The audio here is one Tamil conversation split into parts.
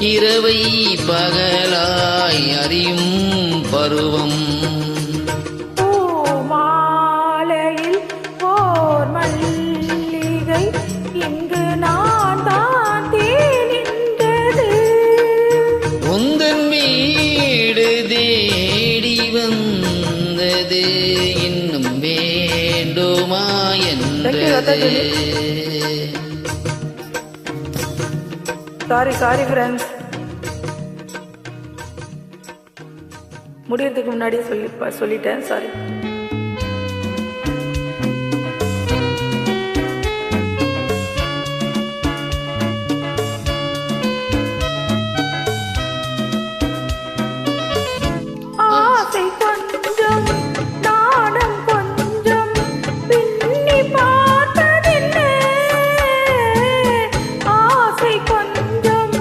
இரவை பகலாய் அறியும் பருவம். மாலையில் ஓர் மல்லிகை இங்கு நான் தான் தேனின்றது. உந்தன் வீடு தேடி வந்தது இன்னும் வேண்டுமா என்றது. சாரி ஃப்ரெண்ட்ஸ், முடியறதுக்கு முன்னாடி சொல்லிட்டேன். சாரி. ஆசை கொஞ்சம் நாணம் கொஞ்சம் பின்னி பார்த்ததில்ல. ஆசை கொஞ்சம்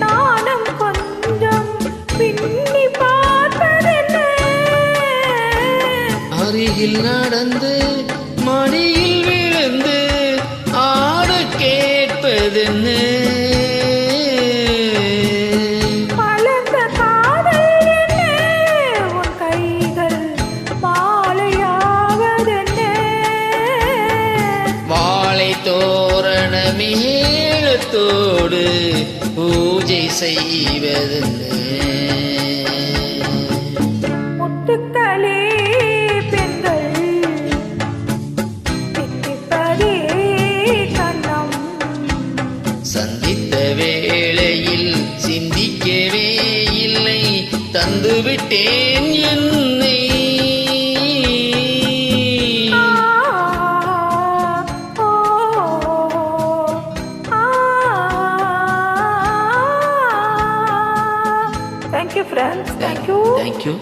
நாணம் கொஞ்சம் பின்னி பார்த்ததில்ல. அருகில் நடந்து மடியில் விழுந்து ஆட கேட்பதென்ன. மலர்ந்த காதல் என்ன உன் கைகள் மாலையாவதென்ன. வாழை தோரண மேளத்தோடு பூஜை செய்வதென்ன. முத்துக்களே பெண்கள் தித்திப்பதே கண்ணம். சந்தித்த வேளையில் சிந்திக்கவே இல்லை தந்துவிட்டேன் என்னை. Thank you friends. Thank you. Thank you.